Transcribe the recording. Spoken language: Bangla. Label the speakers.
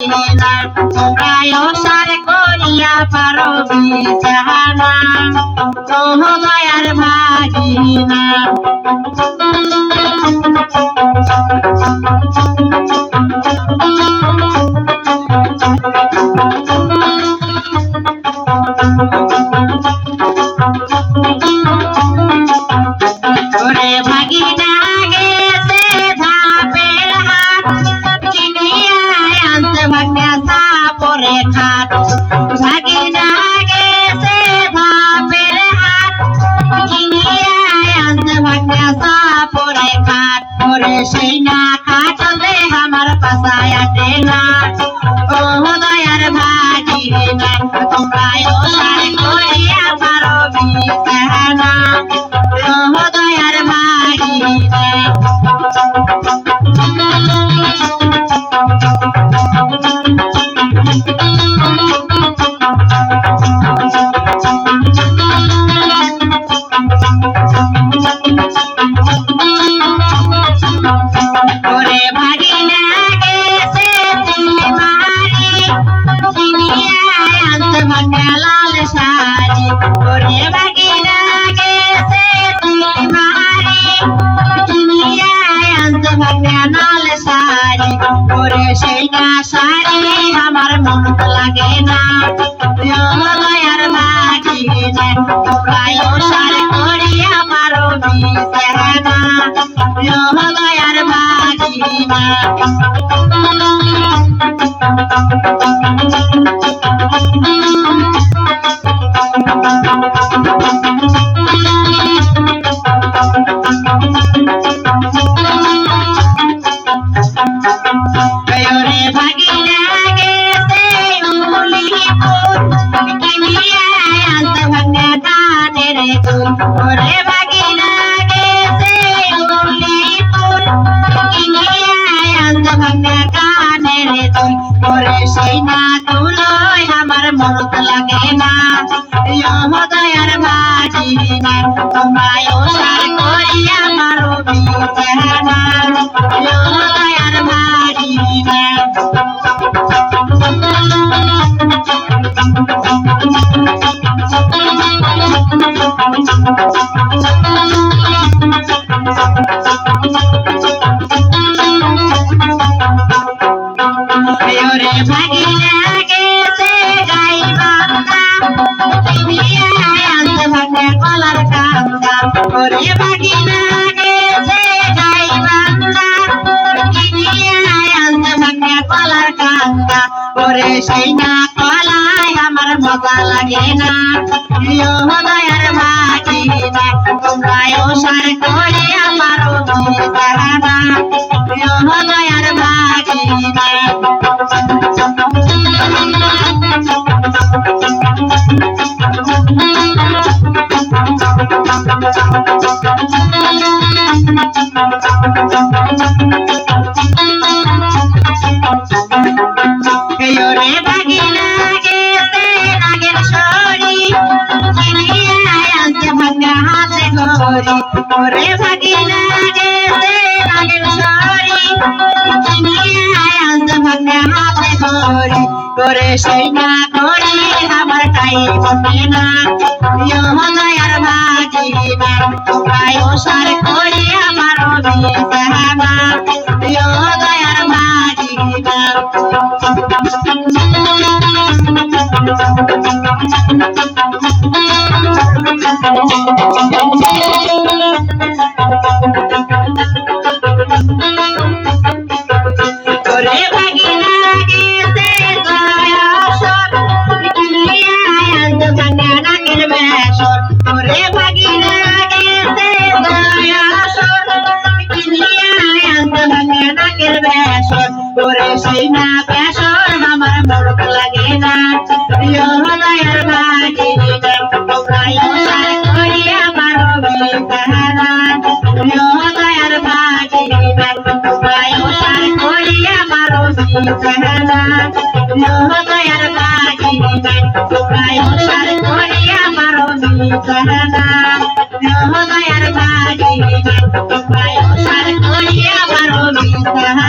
Speaker 1: তোমরাও সার করিয়া পারো বিছানা দয়ার ভাগিনা ওরে ভাগিনা গেছে ধাপের হাট কিনিয়া আনতে ভাগ্যা সাপরে খাট ভাগিনা গেছে ধাপের হাট কিনিয়া আনতে ভাগ্যা সাপরে খাট ওরে সেই না খাটলে আমার পাশায় আটে না ও দয়ার ভাগিনা তোমরাও সার করিয়া পারো বিছানা দয়ার ভাগিনা ওরে ভাগিনা গেছে মারি কিনিয়া আনতে ভাগ্যা লাল শাড়ি ওরে ভাগিনা গেছে মারি কিনিয়া আনতে ভাগ্যা লাল শাড়ি ওরে সেই না শাড়ি আমার মন লাগে না দয়ার ভাগিনা তোমরাও সার করিয়া পারো বিছানা দয়ার ভাগিনা ওরে ভাগিনা গেছে উলিপুর কিনিয়া আনতে ভাগ্যা কানের দুল ওরে ভাগিনা গেছে উলিপুর কিনিয়া আনতে ভাগ্যা কানের দুল ওরে সেই না তুলয় আমার মনত লাগে না দয়ার ভাগিনা তোমরাও সার করিয়া পারো বিছানা দয়ার ভাগিনা ওরে ভাগিনা গেছে গাই বান্ধা কিনিয়া আনতে ভাগ্যা কলার কান্দা ওরে ভাগিনা গেছে গাই বান্ধা কিনিয়া আনতে ভাগ্যা কলার কান্দা ওরে সেই না কলায় আমার মজা লাগে না দয়ার ভাগিনা তোমরাও সার করিয়া পারো বিছানা দয়ার ভাগিনা ওরে ভাগিনা গেছে নাগেশ্বরী কিনিয়া আনতে ভাগ্যা হাতে ঘড়ি ওরে ভাগিনা গেছে নাগেশ্বরী কিনিয়া আনতে ভাগ্যা হাতে ঘড়ি ওরে সেই না ঘড়ি আমার টাইম ওঠে না দয়ার ভাগিনা তোমরাও সার করিয়া পারো বিছানা দয়ার ভাগিনা ওরে ভাগিনা গেছে জয়াসর কিনিয়া আনতে ভাগ্যা নাকের বেসর ওরে ভাগিনা গেছে জয়াসর কিনিয়া আনতে ভাগ্যা নাকের বেসর ওরে সেই না বেসর আমার মরক লাগে না দয়ার ভাগিনা তোমরাও সার করিয়া পারো বিছানা দয়ার ভাগিনা তোমরাও সার করিয়া পারো বিছানা দয়ার ভাগিনা তোমরাও সার করিয়া পারো বিছানা দয়ার ভাগিনা তোমরাও সার করিয়া পারো বিছানা